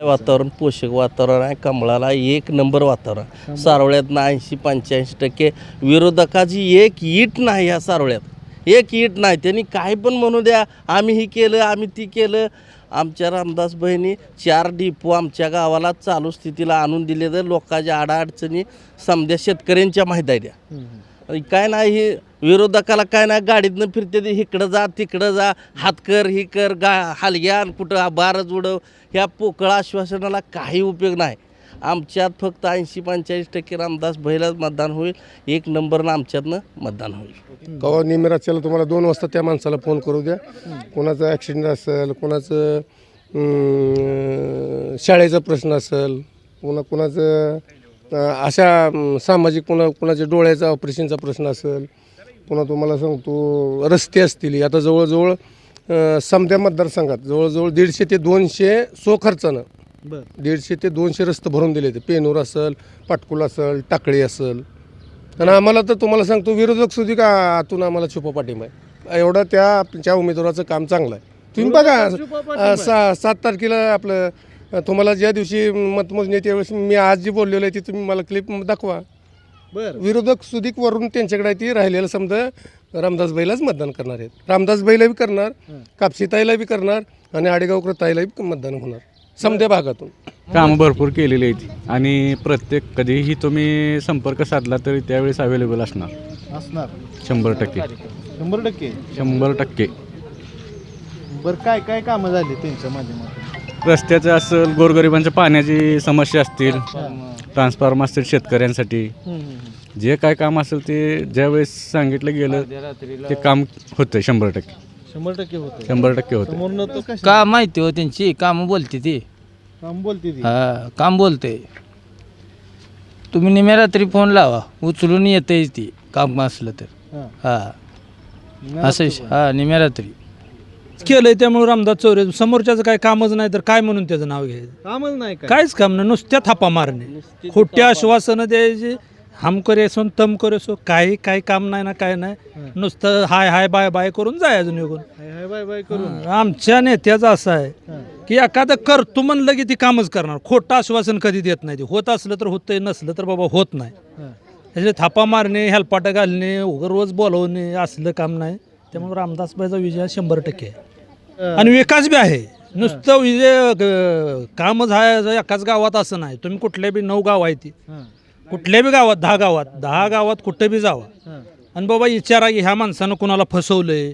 वातावरण पोषक वातावरण आहे. कमळाला एक नंबर वातावरण. सारोळ्यात 80-85% विरोधकाची एक ईट नाही. ह्या सारोळ्यात एक ईट नाही. त्यांनी काही पण म्हणू द्या, आम्ही ही केलं आम्ही ती केलं. आमच्या रामदास बहिणी 4 डिपो आमच्या गावाला चालू स्थितीला आणून दिले. तर लोकांच्या अडचणी समध्या शेतकऱ्यांच्या माहीत आहे द्या. काय नाही हे विरोधकाला काय नाही, गाडीतनं फिरते ते इकडं जा तिकडं जा, हात कर ही कर, हलग्या कुठं बारच उडव. ह्या पोकळ आश्वासनाला काही उपयोग नाही. आमच्यात फक्त 80-85% रामदास भैलाच मतदान होईल. एक नंबरनं आमच्यातनं मतदान होईल. कवा निमिराच्याला तुम्हाला 2 वाजता त्या माणसाला फोन करू द्या. कोणाचं ॲक्सिडेंट असेल, कोणाचं शाळेचा प्रश्न असेल, कोणाचं अशा सामाजिक कोणाच्या डोळ्याचा ऑपरेशनचा प्रश्न असेल, पुन्हा तुम्हाला सांगतो रस्ते असतील. आता जवळजवळ समध्या मतदारसंघात जवळजवळ 150 ते 200 खर्चानं 150 ते 200 रस्ते भरून दिले. ते पेनूर असेल, पाटकुल असेल, टाकळी असेल. आणि आम्हाला तर तुम्हाला सांगतो विरोधक सुद्धा का आतून आम्हाला छुपा पाठिंबा आहे. एवढा त्या उमेदवाराचं काम चांगलं आहे. तुम्ही बघा 7 तारखेला आपलं तुम्हाला ज्या दिवशी मतमोजणी त्यावेळेस मी आज जी बोललेलो आहे ती तुम्ही मला क्लिप दाखवा. विरोधक सुधीक वरून त्यांच्याकडे आहे ती राहिलेलं समजा रामदास बैलाच मतदान करणार आहेत. रामदास बैला बी करणार, कापसीताईला बी करणार आणि आडेगावकर ताईला बी मतदान होणार समध्या भागातून. कामं भरपूर केलेली आहेत आणि प्रत्येक कधीही तुम्ही संपर्क साधला तरी त्यावेळेस अवेलेबल असणार 100%. 100%. बरं काय काय कामं झाली त्यांच्या माध्यमातून? रस्त्याचं असेल, गोरगरिबांच्या पाण्याची समस्या असतील, ट्रान्सफॉर्मर असतील शेतकऱ्यांसाठी, जे काय काम असेल ते ज्यावेळेस सांगितलं गेलं ते काम होतं 100%. 100% होतं. का माहिती हो त्यांची काम बोलते ती. काम बोलते. तुम्ही निम्यारात्री फोन लावा, उचलून येते ती काम असलं तर. असं निम्यारात्री केलंय. त्यामुळे रामदास चौरे समोरच्याचं काय कामच नाही तर काय म्हणून त्याचं नाव घ्यायचं? कामच नाही काहीच काम नाही. नुसत्या थापा मारणे, खोट्या आश्वासनं द्यायची. हम करे सो तम करे सो, काही काम नाही ना काय नाही. नुसतं हाय हाय बाय बाय करून जायचं निघून. बाय करून आमच्या नेत्याचं असं आहे की एखादं करतो म्हणलं की ती कामच करणार. खोटं आश्वासन कधी देत नाही. होत असलं तर होतंय, नसलं तर बाबा होत नाही. त्याचे थापा मारणे, हेलपाटा घालणे, रोज बोलवणे असलं काम नाही. त्यामुळे रामदासबाईचा विजय 100% आहे. आणि विकास बी आहे. नुसतं विजय कामच आहे एकाच गावात असं नाही. तुम्ही कुठल्या बी 9 गाव आहे ती, कुठल्या बी गावात 10 गावात कुठं बी जावा आणि बाबा विचारा की ह्या माणसानं कोणाला फसवलंय,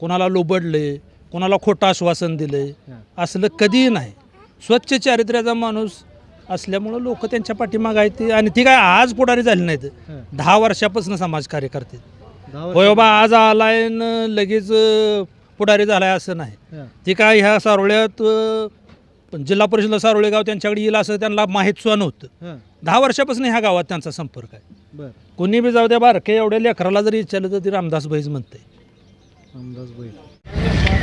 कोणाला लोबडलंय, कोणाला खोटं आश्वासन दिलंय, असलं कधीही नाही. स्वच्छ चारित्र्याचा माणूस असल्यामुळं लोक त्यांच्या पाठीमाग आहेत ती. आणि ती काय आज पुढारी झाली नाहीत, 10 वर्षापासून समाजकार्य करते. होय बाबा आज आलाय लगेच पुढारी झालाय असं नाही. ती काय ह्या सारोळ्यात जिल्हा परिषद सारोळे गाव त्यांच्याकडे येईल असं त्यांना माहीत सुद्धा नव्हतं. 10 वर्षापासून ह्या गावात त्यांचा संपर्क आहे. कोणी बी जाऊ द्या, बारके एवढ्या लेकराला जरी विचारलं तर ती रामदास भाईच म्हणते.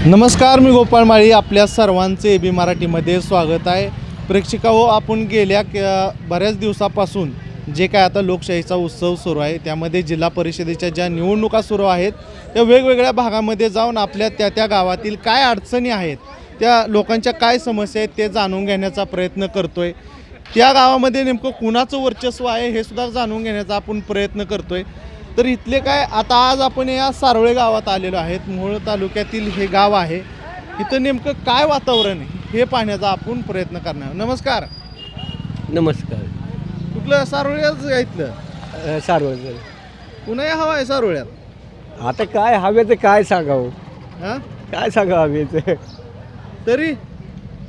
नमस्कार, मी गोपाळ माळी. आपल्या सर्वांचे एबी मराठीमध्ये स्वागत आहे. प्रेक्षकाहो, आपण गेल्या बऱ्याच दिवसापासून जे काय आता लोकशाहीचा उत्सव सुरू आहे त्यामध्ये जिल्हा परिषदेच्या ज्या निवडणुका सुरू आहेत त्या वेगवेगळ्या भागामध्ये जाऊन आपल्या त्या गावातील काय अडचणी आहेत, त्या लोकांच्या काय समस्या आहेत ते जाणून घेण्याचा प्रयत्न करतोय. त्या गावामध्ये नेमकं कुणाचं वर्चस्व आहे हे सुद्धा जाणून घेण्याचा आपण प्रयत्न करतोय. तर इथले काय आता आज आपण या सारोळे गावात आलेलो आहेत. मोहोळ तालुक्यातील हे गाव आहे. इथं नेमकं काय वातावरण आहे हे पाहण्याचा आपण प्रयत्न करणार. नमस्कार. नमस्कार. कुठलं सारोळ्याच इथलं? सारोळ्यात पुन्हा हवा आहे सारोळ्यात. आता काय हवेचं काय सांगावं, हां काय सांगावं हवेचं. तरी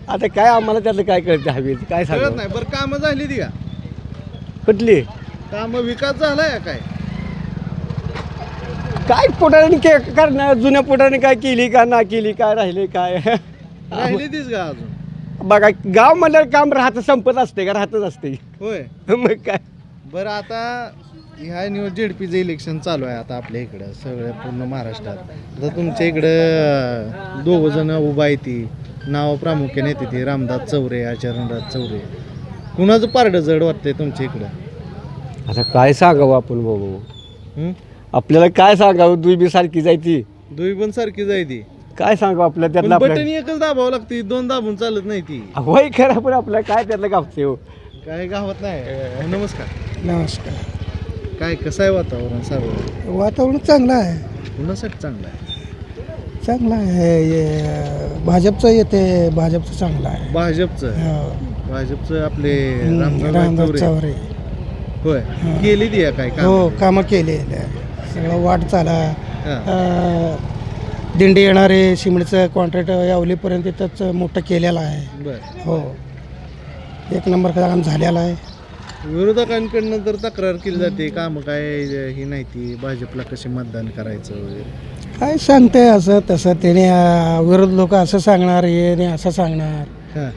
आता काय आम्हाला त्यातलं काय कळतं हवेचं काय कळत सांगावं. नाही. बरं कामं झाली ती का? कुठली कामं विकास झालाय काय? काय पुढाऱ्यांनी करणार, जुन्या पुढाऱ्यांनी काय केली का ना केली, काय राहिले काय राहिली तीच का अजून? बघा. गाव म्हणल्यावर काम राहतं, संपत असते का राहतच असते. होय. मग काय. बरं आता ह्या झेडपीचं इलेक्शन चालू आहे आता आपल्या इकडं सगळ्या पूर्ण महाराष्ट्रात. आता तुमच्या इकडं 2 जण उभा आहे, ती नाव प्रामुख्याने येते ती रामदास चौरे, चरणराज चौरे. कुणाचं पारडं जड वाटतंय तुमच्या इकडं? आता काय सांगावं आपण बाबू, आपल्याला काय सांगावं. दुई बी सारखी जायची, दुई पण सारखी जाय ती. काय सांगू आपल्या त्यातलं बटन आपल्या एकच दाबावं लागते, 2 दाबून चालत नाही ती. होय खरं पण आपल्या काय त्यातलं गावते हो. काय गावात नाही. नमस्कार. नमस्कार. काय कसं आहे वातावरण सर्व? वातावरण चांगलं आहे. कुणासाठी चांगलं आहे? चांगलं आहे. भाजपचं येते, भाजपचं चांगलं आहे. भाजपचं. हो. भाजपचं आपले रामदास रामदास चौरे. चौरे. होय. केली ती काय काम? हो, कामं केले. सगळं वाट चाला. हां. दिंडी येणारे शिमडीचं कॉन्ट्रॅक्ट यावलीपर्यंत तिथंच मोठं केलेलं आहे. बरं. हो, 1 नंबर काम झालेला आहे. विरोधकांकडनं तर तक्रार केली जाते, काम काय ही नाही ती, भाजपला कसे मतदान करायचं वगैरे. काय सांगते असं तसं त्याने विरोध लोक असं सांगणार, हे असं सांगणार. हां.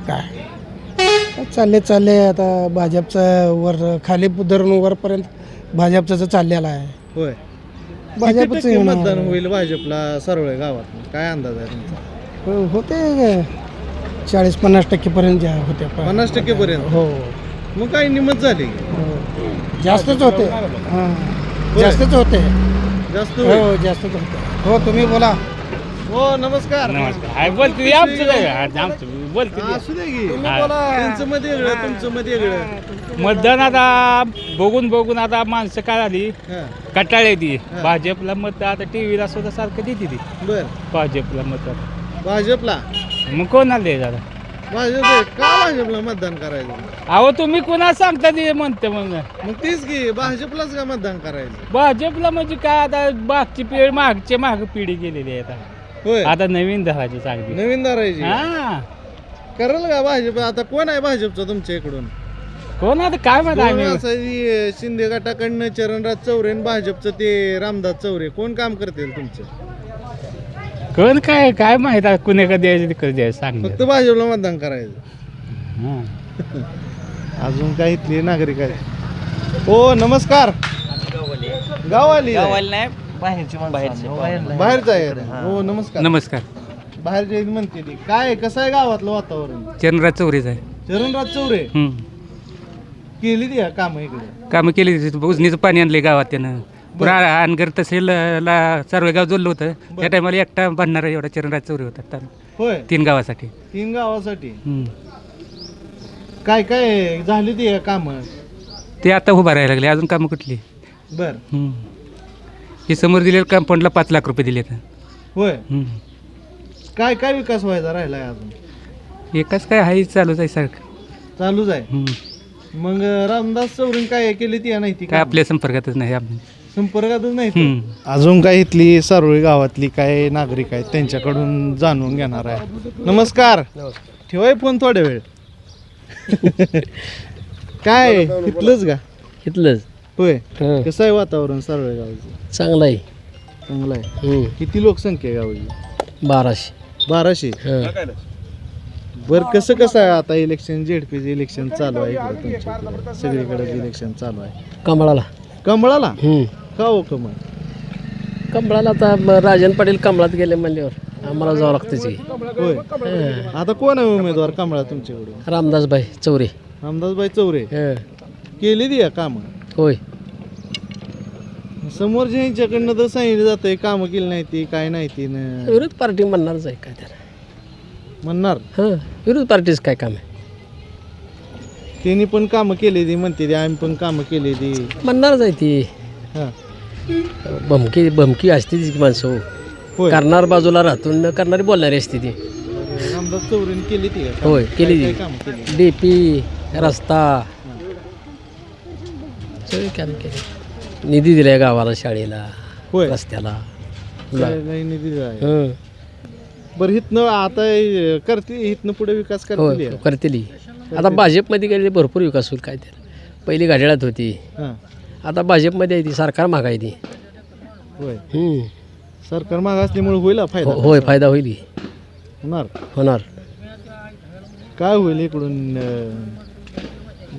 काय चालले आता भाजपचं वर खाली धरून वरपर्यंत भाजपचं चाललेलं आहे. होय. भाजपचं किती टक्के येणार. मतदान होईल भाजपला सर्व गावात? काय अंदाज आहे तुमचा? होते 40-50% पर्यंत होते. 50% पर्यंत? हो. मग काय निमत झाली? जास्तच होते. हां, जास्तच होते. जास्त हो, होईल? जास्तच होते. हो, तुम्ही बोला. हो, नमस्कार. बोलते असू दे की. त्यांचं मध्ये वेगळं, तुमचं मध्ये वेगळं. मतदान आता बघून आता माणसं काय झाली हां. कटाळे ती भाजपला मत आता टीव्हीला सुद्धा सारखं देते ती बर. भाजपला मत भाजपला. मग कोणाला द्यायचं आता? भाजप का भाजपला मतदान करायचं? अहो तुम्ही कुणा सांगता ते म्हणते मग मग तीच की भाजपलाच का मतदान करायचं? भाजपला म्हणजे काय आता मागची पिढी माग पिढी गेलेली आहे आता होय. आता नवीन धराची चांगली नवीन धरायची. हा कराल का भाजप? आता कोण आहे भाजपचं तुमच्या इकडून? कोण आता काय माहिती कोण आम्ही असं ही शिंदे गटाकडनं चरणराज चौरे आणि भाजपचं ते रामदास चौरे कोण काम करतील तुमचं? कोण काय माहित आहे कुणाकडे द्यायचं तिकडे द्यायचं सांग फक्त भाजपला मतदान करायचं. अजून काही इथले नागरिक आहेत. हो, नमस्कार. गावाली नाही बाहेरचा आहे. हो, नमस्कार. नमस्कार बाहेरच्या इथे म्हणते ती. काय कसं आहे गावातलं वातावरण? चरणराज चौरेच आहे चरणराज चौरे केली ती काम इकडे? कामं केली उजनीचं पाणी आणले गावात त्यानं पुरा अनगर तहसील सर्व गाव जोडलं होतं त्या टायमाला एकटा बांधणारा एवढा चरणराज चौरे होता होय. 3 गावासाठी 3 गावासाठी. काय काय झाली ती काम? ते आता उभा राहायला लागले अजून कामं कुठली बर. हे समोर दिलेलं काम फंडला 5 लाख रुपये दिले होय. काय काय विकास व्हायचा राहिलाय अजून? एकाच काय आहे चालूच आहे सारखं चालूच आहे. मग रामदास चौरे काय केली ती नाही ती काय आपल्या संपर्कातच नाही आपण संपर्कातच नाही. अजून काय इथली सारोळी गावातली काय नागरिक आहेत त्यांच्याकडून जाणून घेणार आहे. नमस्कार. ठेवाय फोन थोड्या वेळ. काय इथलंच का? इथलंच होय. कसं आहे वातावरण सारोळी गावाचं? चांगलं आहे. चांगलं आहे. किती लोकसंख्या आहे गावाची? 1200. 1200. बर, कसं आहे आता इलेक्शन? झेडपीचे इलेक्शन चालू आहे इकडे तुमच्या इकडे, सगळीकडे इलेक्शन चालू आहे. कमळाला. कमळाला? का हो कमळ? कमळाला आता राजन पाटील कमळात गेले म्हणल्यावर आम्हाला जावं लागतं. होय. आता कोण आहे उमेदवार कमळा तुमच्याकडे? रामदासभाई चौरे. रामदासभाई चौरे केली ती काम? होय. समोरच्या यांच्याकडनं तर सांगितलं जातंय कामं केली नाही ती काय नाही ती विरोध पार्टी म्हणणारच आहे काय त्याला म्हणणार. हां, विरोध पार्टीच काय काम आहे? त्यांनी पण कामं केली ती म्हणते ती, आम्ही पण कामं केली ती म्हणणारच आहे ती. हां. भमकी असते ती माणसं. होय. करणार बाजूला राहतून न करणारी बोलणारी असते ती. रामदास चौरेने केली ती का? होय, केली ती. कामं केली? डीपी, रस्ता सगळे काम केले. निधी दिलाय गावाला, शाळेला, होय. रस्त्याला. लई निधी आहे. हं. बरं, इथनं आता करते, इथनं पुढे विकास करतील होय, या? करतेली. आता भाजपमध्ये गेले भरपूर विकास होईल काय त्याला. पहिली घड्याळात होती, हां. आता भाजपमध्ये आहे ती. सरकार मागाय ती. होय. सरकार माग असल्यामुळे होईल फायदा? होय, फायदा होईल. होणार. काय होईल इकडून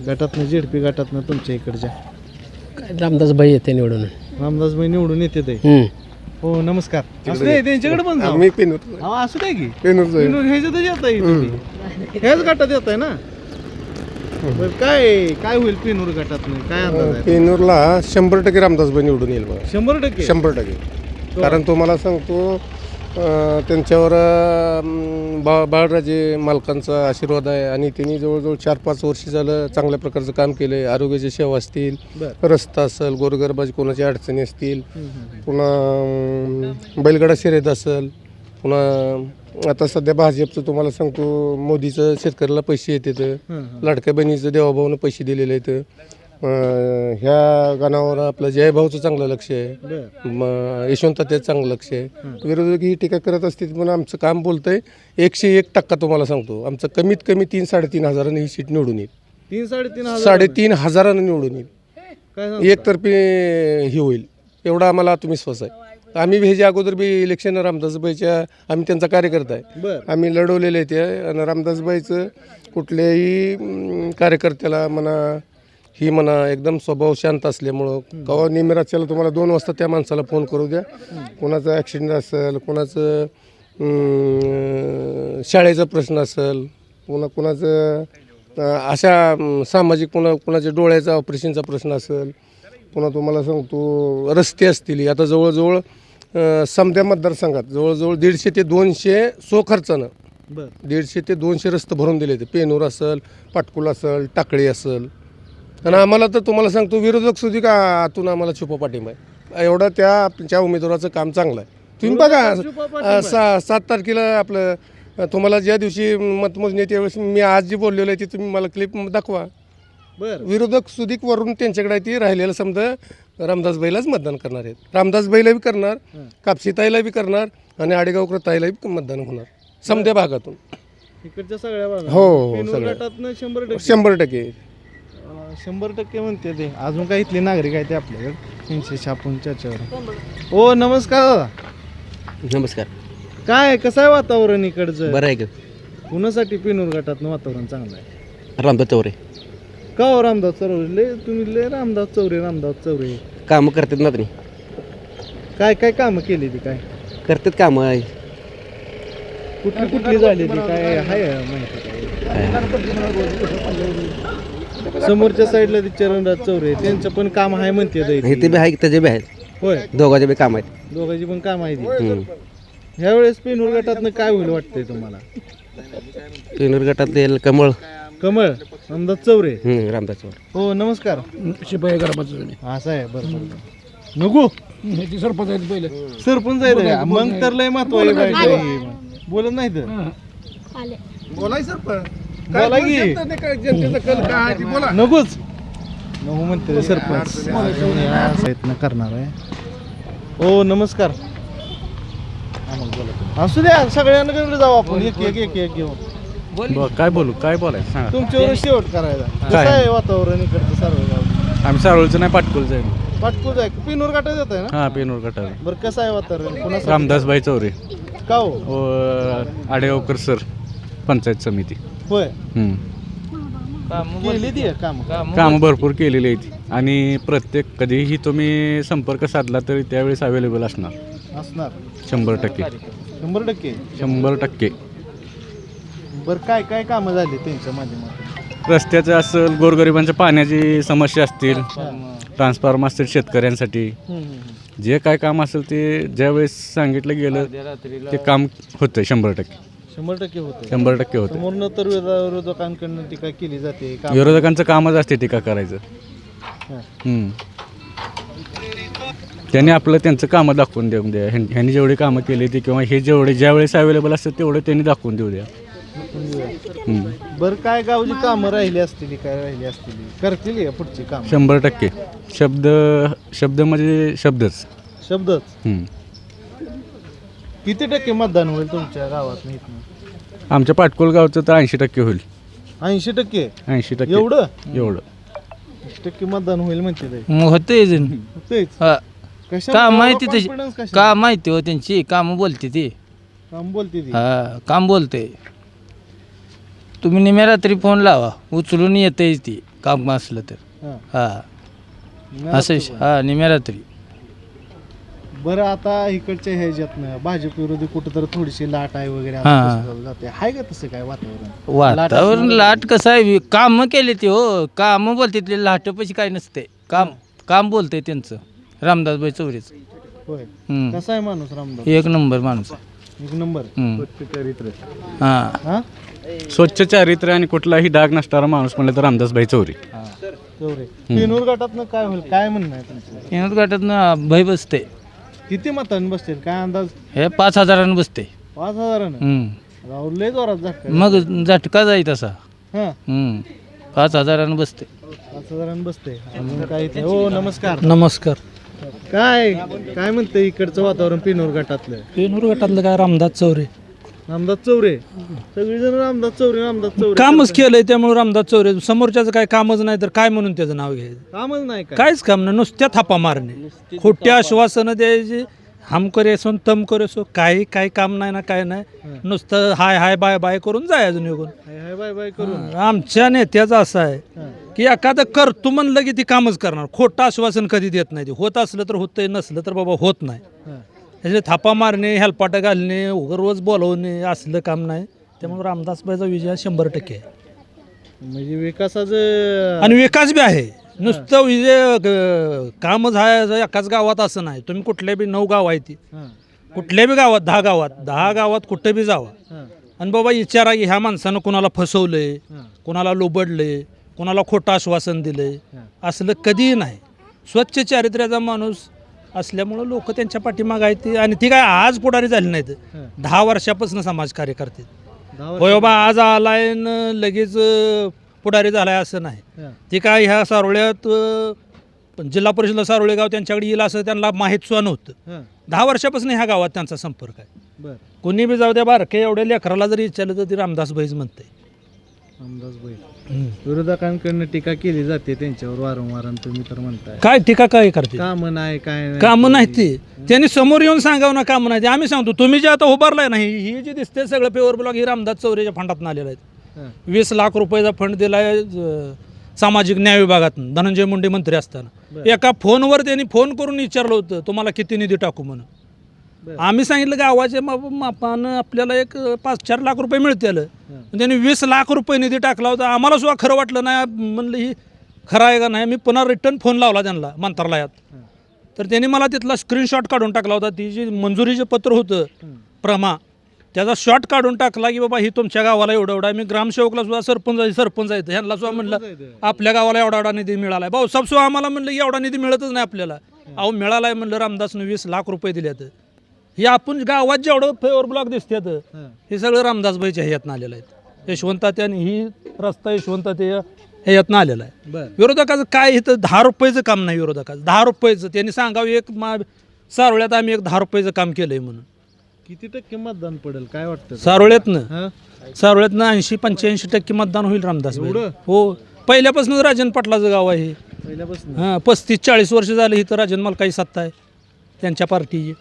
गटातनं, झेडपी गटातनं तुमच्या इकडच्या? काय रामदासभाई येते निवडून. रामदासभाई निवडून येते ते. हो, नमस्कार. असू दे, त्यांच्याकडे पण जाऊ. मी पेनूर हा, असू दे की. पेनूरचं आहे. पेनूर ह्याच्यातच येत आहे, ह्याच गटात येत आहे ना. बरं, काय होईल पेनूर गटातनं? काय अंदाज आहे? पेनूरला 100% रामदासभाई निवडून येईल बघा. 100%? 100%. कारण तुम्हाला सांगतो त्यांच्यावर बाळराजे मालकांचा आशीर्वाद आहे आणि त्यांनी जवळजवळ 4-5 वर्ष झालं चांगल्या प्रकारचं काम केलं आहे. आरोग्याची सेवा असतील, रस्ता असेल, गोरगरबाची कोणाची अडचणी असतील, पुन्हा बैलगाडा शर्यत असेल, पुन्हा आता सध्या भाजपचं तुम्हाला सांगतो मोदीचं शेतकऱ्याला पैसे येतात, लाडक्या बहिणीचं देवाभाऊनं पैसे दिलेले आहेत. ह्या गाण्यावर आपलं जयभाऊचं चांगलं लक्ष आहे, यशवंत त्याचं चांगलं लक्ष आहे. विरोधक ही टीका करत असतील पण आमचं काम बोलतंय 101% तुम्हाला सांगतो. आमचं कमीत कमी 3-3.5 हजारांनी ही सीट निवडून येईल. 3.5 हजारानं निवडून येईल. एकतर्फी ही होईल एवढा आम्हाला आत्मविश्वास आहे. आम्ही ह्याच्या अगोदर बी इलेक्शन रामदासबाईच्या आम्ही त्यांचा कार्यकर्ता आहे, आम्ही लढवलेले ते. आणि रामदासबाईचं कुठल्याही कार्यकर्त्याला म्हणा एकदम स्वभाव शांत असल्यामुळं कवा निमेराच्याला तुम्हाला 2 वाजता त्या माणसाला फोन करू द्या. कोणाचं ॲक्सिडेंट असेल, कोणाचं शाळेचा प्रश्न असेल, पुन्हा कोणाचं अशा सामाजिक कोणाच्या डोळ्याचा ऑपरेशनचा प्रश्न असेल, पुन्हा तुम्हाला सांगतो रस्ते असतील. आता जवळजवळ समध्या मतदारसंघात जवळजवळ 150 ते 200 खर्चानं 150 ते 200 रस्ते भरून दिले. पेनूर असेल, पाटकुल असेल, टाकळी असेल. आणि आम्हाला तर तुम्हाला सांगतो विरोधक सुद्धा का आतून आम्हाला छुपा पाठिंबा आहे. एवढा त्या उमेदवाराचं काम चांगलं आहे. तुम्ही बघा 7 तारखेला आपलं तुम्हाला ज्या दिवशी मतमोजणी त्यावेळेस मी आज जी बोललेलो आहे ती तुम्ही मला क्लिप दाखवा. विरोधक सुधीक वरून त्यांच्याकडे आहे ती राहिलेलं समजा रामदासबाईलाच मतदान करणार आहेत. रामदासबाईला बी करणार, कापसीताईला बी करणार आणि आडेगावकर ताईला बी मतदान होणार समध्या भागातून. इकडच्या सगळ्या हो, गटातनं 100% 100% म्हणते ते. अजून काही इथले नागरिक आहेत ते आपल्याकडे त्यांच्याशी आपण चर्चेवर. ओ नमस्कार दादा. नमस्कार. काय कसं आहे वातावरण इकडचं? बरं आहे का? कुणासाठी पेनूर गटातनं वातावरण चांगलं आहे? रामदास चौरे का हो रामदास चौरे? तुम्ही लय रामदास चौरे कामं करतात ना, तुम्ही काय कामं केली ती? काय करतात कामं आहे. कुठली झाली ती? काय आहे माहिती? समोरच्या साईडला ते चरणराज चौरे त्यांचं पण काम आहे म्हणते. ते बी आहे, त्याचे बी आहेत, होय, दोघांचे बी काम आहेत. दोघांची पण काम आहे ती. ह्यावेळेस पेनूर गटातनं काय होईल वाटतंय तुम्हाला? पेनूर गटातले कमळ रामदास चौरे. रामदास चौरे. हो नमस्कार. शिपाई गरबाचं असं आहे. बरं नको सरपंच आहेत पहिले. सरपंच आहे का? मग तर लय महत्व आहे. बोलत नाही तर बोलाय सरपंच बोला की जनतेचा कल काय आहे बोला. नकोच नको म्हणते सरपंच. प्रयत्न करणार आहे. हो नमस्कार. असू द्या सगळ्यांकडे जाऊ आपण एक घेऊन. काय बोलायचं सांगा. तुमच्यावर शेवट करायला. कसं आहे वातावरण इकडचं सर्व? आम्ही सारोळचं नाही, पाटकुलचं आहे. पाटपूज आहे, पेनूर गटात येत आहे ना? हां, पेनूर गटाला. बरं कसं आहे वातावरण? कोणासाठी? रामदासबाई चौरे का हो? आडेगावकर सर, पंचायत समिती. होय, हम्म. केली ती कामं भरपूर केलेली आहेत आणि कधीही तुम्ही संपर्क साधला तरी त्यावेळेस अवेलेबल असणार. 100%. 100%. बरं काय कामं झाली त्यांच्या माध्यमातून? रस्त्याचं असेल, गोरगरिबांच्या पाण्याची समस्या असतील, ट्रान्सफॉर्मर असतील शेतकऱ्यांसाठी, जे काय काम असेल ते ज्यावेळेस सांगितलं गेलं ते काम होतं. 100% 100% होतं. समोरनं तर विरोधकांकडून टीका केली जाते. विरोधकांचं कामच असते टीका करायचं. त्यांनी त्यांचं कामं दाखवून देऊन द्या. ह्यांनी जेवढी कामं केली ती किंवा हे ज्यावेळेस अवेलेबल असतं तेवढं त्यांनी दाखवून देऊ द्या. बरं काय गावची कामं राहिली असतील, करतील का पुढची काम? 100%. शब्द म्हणजे शब्दच. किती टक्के मतदान होईल तुमच्या गावात? आमच्या पाटकोल गावचं तर 80% होईल. 80%? 80%. एवढं 80% मतदान होईल म्हणते. होते का माहिती तशी का माहिती हो त्यांची काम बोलते ती. काम बोलते. तुम्ही निम्या रात्री फोन लावा, उचलून येते ती काम असलं तर. असं निम्या रात्री. बरं आता इकडच्या ह्याच्यातनं भाजप विरोधी कुठं तर थोडीशी लाट आहे वगैरे आहे का तसं काय वातावरण? लाट कसं आहे, काम केले ते हो, काम बोलते ते. लाट पैसे काय नसते. काम बोलते त्यांचं रामदासबाई चौरेचं. कसा आहे माणूस रामदास? 1 नंबर माणूस. एक नंबर हम्म. स्वच्छ चरित्र. हां हा स्वच्छ चारित्र्य आणि कुठलाही डाग नसणारा माणूस म्हणलं तर रामदासभाई चौरे. चौरे. पेनूर गटातनं काय होईल, काय म्हणणं आहे तुमचं? येणार गटातनं भय बसते. किती मतांनी बसतील, काय अंदाज? हे 5,000 बसते. 5,000. राहुल लय जोरात झटका. मग झटका जाई तसा. हा 5,000 बसते. 5,000 बसते. अजून काय इथे? हो नमस्कार. नमस्कार. काय काय म्हणते इकडचं वातावरण पेनूर गटातलं? पेनूर गटातलं काय रामदास चौरे रामदास चौरे. सगळीजण रामदास चौरे रामदास चौरे कामच केलंय, त्यामुळे रामदास चौरे. समोरच्याचं काय कामच नाही तर काय म्हणून त्याचं नाव घ्यायचं? कामच नाही काय. काहीच काम नाही, नुसत्या थापा मारणे, खोट्या आश्वासनं द्यायची. हम करे सो तम करे सो, काही काम नाही ना, काय नाही. नुसतं हाय हाय बाय बाय करून जायचं निघून. हाय हाय बाय बाय करून. आमच्या नेत्याचं असं आहे की एखादं करतो म्हणलं की ती कामच करणार. खोटं आश्वासन कधी देत नाही. ते होत असलं तर होतंय, नसलं तर बाबा होत नाही. त्याचे थापा मारणे, हेलपाटा घालणे, रोज बोलवणे असलं काम नाही. त्यामुळे रामदासबाईचा विजय 100% आहे. म्हणजे विकासाचं आणि विकास बी आहे. नुसतं विजय कामच आहे एकाच गावात असं नाही. तुम्ही कुठल्या बी 9 गाव आहे ती, कुठल्या बी गावात 10 गावात कुठं बी जावा आणि बाबा विचारा की ह्या माणसानं कुणाला फसवलंय, कुणाला लोबडलंय, कुणाला खोटं आश्वासन दिलंय, असलं कधीही नाही. स्वच्छ चारित्र्याचा माणूस असल्यामुळं लोक त्यांच्या पाठीमाग आहेत ती. आणि ती काय आज पुढारी झाली नाहीत, 10 वर्षापासून समाजकार्य करते. होय बाबा आज आलाय न लगेच पुढारी झालाय असं नाही. ती काय ह्या सारोळ्यात जिल्हा परिषदला सारोळे गाव त्यांच्याकडे येईल असं त्यांना माहीत सुद्धा नव्हतं. 10 वर्षापासून ह्या गावात त्यांचा संपर्क आहे. कोणी बी जाऊ द्या, बारके एवढ्या लेकराला जरी विचारलं तर ती रामदासबाईच म्हणते. रामदासबाई. विरोधकांकडनं टीका केली जाते त्यांच्यावर वारंवार, आणि तुम्ही तर म्हणताय काय टीका काय करते? कामं नाही, काय नाही. कामं नाही ती. त्यांनी समोर येऊन सांगावं ना, कामं नाही. आम्ही सांगतो तुम्ही जे आता उभारलाय नाही, ही जी दिसते सगळं पेवर ब्लॉक ही रामदास चौरेच्या फंडातून आलेलं आहे. 20 लाख रुपयाचा फंड दिलाय सामाजिक न्याय विभागातून धनंजय मुंडे मंत्री असताना. एका फोनवर त्यांनी फोन करून विचारलं होतं तुम्हाला किती निधी टाकू म्हणून. आम्ही सांगितलं गावाच्या मापानं आपल्याला एक 5-4 लाख रुपये मिळतील. त्यांनी 20 लाख रुपये निधी टाकला होता. आम्हाला सुद्धा खरं वाटलं नाही. म्हणलं ही खरं आहे का नाही. मी पुन्हा रिटर्न फोन लावला त्यांना मंत्रालयात, तर त्यांनी मला तिथला स्क्रीनशॉट काढून टाकला होता. ती जी मंजुरीचं पत्र होतं प्रमा, त्याचा शॉट काढून टाकला की बाबा ही तुमच्या गावाला एवढा एवढा. मी ग्रामसेवकला सुद्धा सरपंच आहेत ह्यांना सुद्धा म्हणलं आपल्या गावाला एवढा एवढा निधी मिळाला आहे. भाऊसाहेब सुद्धा आम्हाला म्हणलं एवढा निधी मिळतच नाही आपल्याला. अहो मिळाला आहे म्हणलं, रामदासनं 20 लाख रुपये दिल्यात. हे आपण गावात जेवढं फेवर ब्लॉक दिसतात हे सगळं रामदासबाईच्या ह्यातनं आलेलं आहे. यशवंतात आणि ही रस्ता यशवंतात ह्यातनं आलेला आहे. विरोधकाचं काय इथं 10 रुपयाचं काम नाही. विरोधकाचं 10 रुपयाचं त्यांनी सांगावं एक सारोळ्यात आम्ही एक 10 रुपयाचं काम केलंय म्हणून. किती टक्के मतदान पडेल काय वाटतं? सारोळ्यातनं 80-85% मतदान होईल रामदासबाई. हो, पहिल्यापासून राजन पाटलाचं गाव आहे. पहिल्यापासून 35-40 वर्ष झाले इथं राजन मलकाई सत्ता आहे त्यांच्या पार्टीची.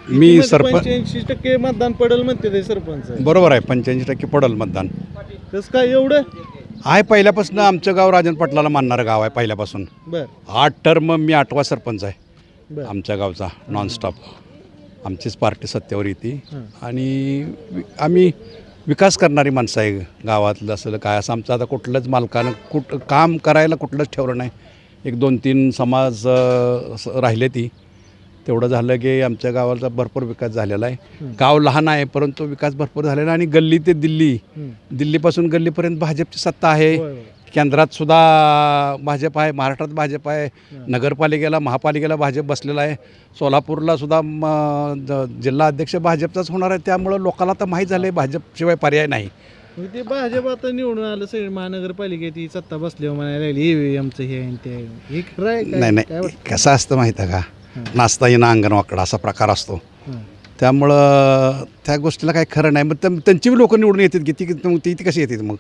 मी सरपंच 85% मतदान पडेल म्हणते ते सरपंच. बरोबर आहे, 85% पडेल मतदान. कसं काय एवढं आहे? पहिल्यापासून आमचं गाव राजन पाटलाला मानणारं गाव आहे पहिल्यापासून. 8 टर्म मी 8वा सरपंच आहे आमच्या गावचा नॉनस्टॉप. आमचीच पार्टी सत्तेवर येते आणि आम्ही विकास करणारी माणसं आहे गावातलं. असलं काय असं आमचं आता कुठलंच मालकानं काम करायला कुठलंच ठेवलं नाही. 1-2-3 समाज राहिले ती तेवढं झालं की आमच्या गावाचा भरपूर विकास झालेला आहे. गाव लहान आहे परंतु विकास भरपूर झालेला आहे. आणि गल्ली ते दिल्लीपासून गल्लीपर्यंत भाजपची सत्ता आहे. केंद्रात सुद्धा भाजप आहे, महाराष्ट्रात भाजप आहे, नगरपालिकेला महापालिकेला भाजप बसलेला आहे, सोलापूरला सुद्धा जिल्हा अध्यक्ष भाजपचाच होणार आहे. त्यामुळं लोकांना तर माहीत झालं आहे भाजपशिवाय पर्याय नाही. ते भाजप आता निवडून आलं सगळी महानगरपालिकेत ही सत्ता बसल्यावर म्हणायला लागली आमचं हे आहे ते हे खरं आहे काय? नाही कसं असतं माहीत आहे का, नाचता येणं अंगण वाकडा असा प्रकार असतो. त्यामुळं त्या गोष्टीला काही खरं नाही. मग त्यांची बी लोकं निवडून येतात की ती कशी येतात मग?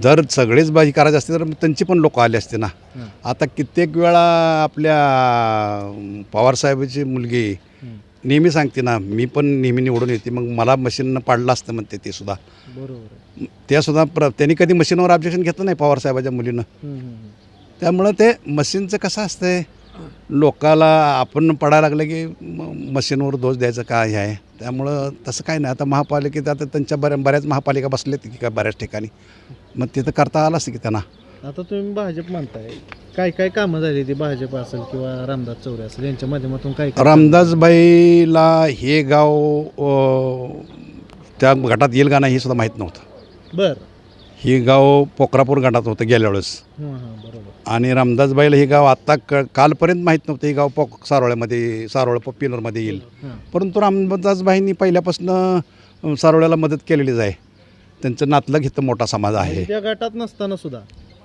जर सगळेच बाजी करायचे असते तर त्यांची पण लोक आले असते ना. आता कित्येक वेळा आपल्या पवारसाहेबाची मुलगी नेहमी सांगते ना, मी पण नेहमी निवडून येते, मग मला मशीननं पाडलं असतं म्हणते. ते सुद्धा बरोबर, त्या सुद्धा त्यांनी कधी मशीनवर ऑब्जेक्शन घेतलं नाही पवारसाहेबाच्या मुलीनं. त्यामुळं ते मशीनचं कसं असतंय, लोकाला आपण पडायला लागलं की मशीनवर दोष द्यायचं काय आहे. त्यामुळं तसं काय नाही. आता महापालिकेत आता त्यांच्या बऱ्याच महापालिका बसल्या तिथे काय बऱ्याच ठिकाणी, मग तिथं करता आलं असतं की त्यांना. आता तुम्ही भाजप म्हणताय, काय काय कामं झाली ती भाजप असेल किंवा रामदास चौरे असेल यांच्या माध्यमातून काय काय रामदासबाईला हे गाव त्या गटात येईल का नाही हे सुद्धा माहीत नव्हतं. बर हे गाव पोखरापूर गटात होतं गेल्या वेळेस. बरोबर. आणि रामदासबाईला हे गाव आत्ता कालपर्यंत माहीत नव्हतं हे गाव सारोळ पिनरमध्ये येईल. परंतु रामदासबाईंनी पहिल्यापासून सारोळ्याला मदत केलेलीच आहे. त्यांचं नातलग इथं मोठा समाज आहे. त्या गटात नसताना सुद्धा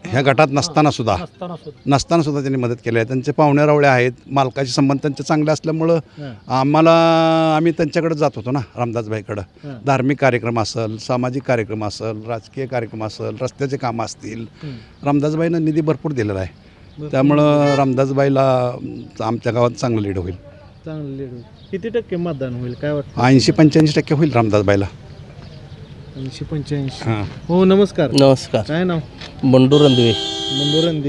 ह्या गटात नसताना सुद्धा त्यांनी मदत केली आहे. त्यांचे पाहुणे रावळे आहेत, मालकाचे संबंध त्यांचे चांगले असल्यामुळं आम्ही त्यांच्याकडे जात होतो ना, रामदासबाईकडं. धार्मिक कार्यक्रम असेल, सामाजिक कार्यक्रम असेल, राजकीय कार्यक्रम असेल, रस्त्याचे कामं असतील, रामदासबाईंना निधी भरपूर दिलेला आहे. त्यामुळं रामदासबाईला आमच्या गावात चांगलं लीड होईल. चांगलं लीड होईल. किती टक्के मतदान होईल काय वाटतं? 80-85% होईल रामदासबाईला. 80-85. हो नमस्कार. नमस्कार. काय नाव? बंडू रणदिवे. मंदुरन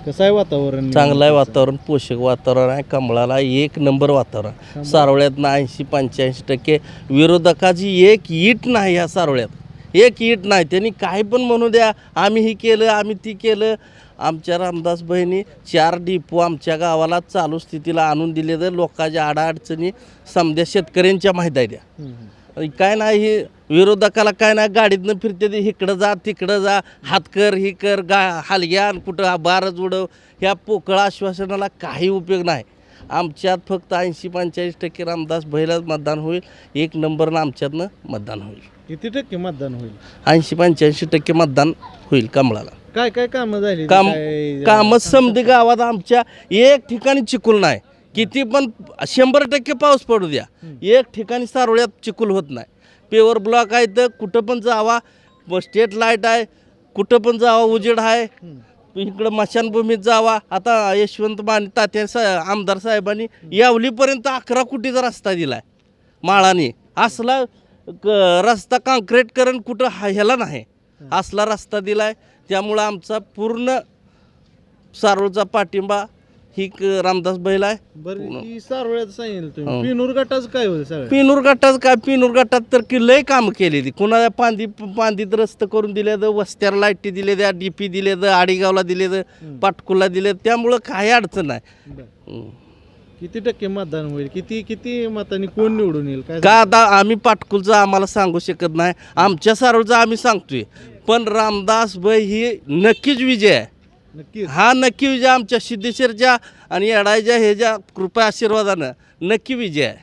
कसं आहे वातावरण? चांगलं आहे वातावरण, पोषक वातावरण आहे. कमळाला एक नंबर वातावरण. सारोळ्यातनं 80-85% विरोधकाची एक ईट नाही ह्या सारोळ्यात, एक ईट नाही. त्यांनी काय पण म्हणू द्या, आम्ही ही केलं, आम्ही ती केलं. आमच्या रामदास बहिणी 4 डिपो आमच्या गावाला चालू स्थितीला आणून दिले, तर लोकांच्या अडचणी समध्या शेतकऱ्यांच्या माहीत आहे द्या. काय नाही, हे विरोधकाला काय नाही, गाडीतनं फिरते ते, इकडं जा तिकडं जा, हात कर ही कर, हलग्या कुठं बारच उडव, ह्या पोकळ आश्वासनाला काही उपयोग नाही. आमच्यात फक्त 80-85% रामदास बहिलाच मतदान होईल. एक नंबरनं आमच्यातनं मतदान होईल. किती टक्के मतदान होईल? 80-85% मतदान होईल कमळाला. काय काय कामं झाली? कामच समधी गावात आमच्या एक ठिकाणी चिखल नाही. किती पण 100% पाऊस पडू द्या, एक ठिकाणी सारोळ्यात चिखल होत नाही. पेवर ब्लॉक आहे, तर कुठं पण जावा, स्ट्रीट लाईट आहे, कुठं पण जावा उजेड आहे. इकडं मशानभूमीत जावा. आता यशवंत माने तात्या आमदार साहेबांनी यावलीपर्यंत 11 कोटीचा रस्ता दिला आहे माळाने. असला रस्ता काँक्रीटकरण कुठं ह्याला नाही, असला रस्ता दिला आहे. त्यामुळं आमचा पूर्ण सारोळचा पाठिंबा ही रामदास बैल आहे. बरं, ही सारोळ्यात सांगितलं तुम्ही. पिनूर गटाचं काय होईल सगळं? पिनूर गटात तर की लय कामं केली ती. कुणाला पांदीत रस्ते करून दिले, तर वस्त्याला लाईटी दिले, त्या डीपी दिले, तर आडीगावला दिले, तर पाटकुला दिले. त्यामुळं काही अडचण नाही. किती टक्के मतदान होईल? किती मतांनी कोण निवडून येईल काय? का आता आम्ही पाटकुलचं आम्हाला सांगू शकत नाही, आमच्या सारोळचं आम्ही सांगतोय. पण रामदास बै ही नक्कीच विजय आहे. नक्की हा नक्की विजय आमच्या सिद्धेश्वरच्या आणि येडायच्या ह्याच्या कृपा आशीर्वादानं नक्की विजय आहे.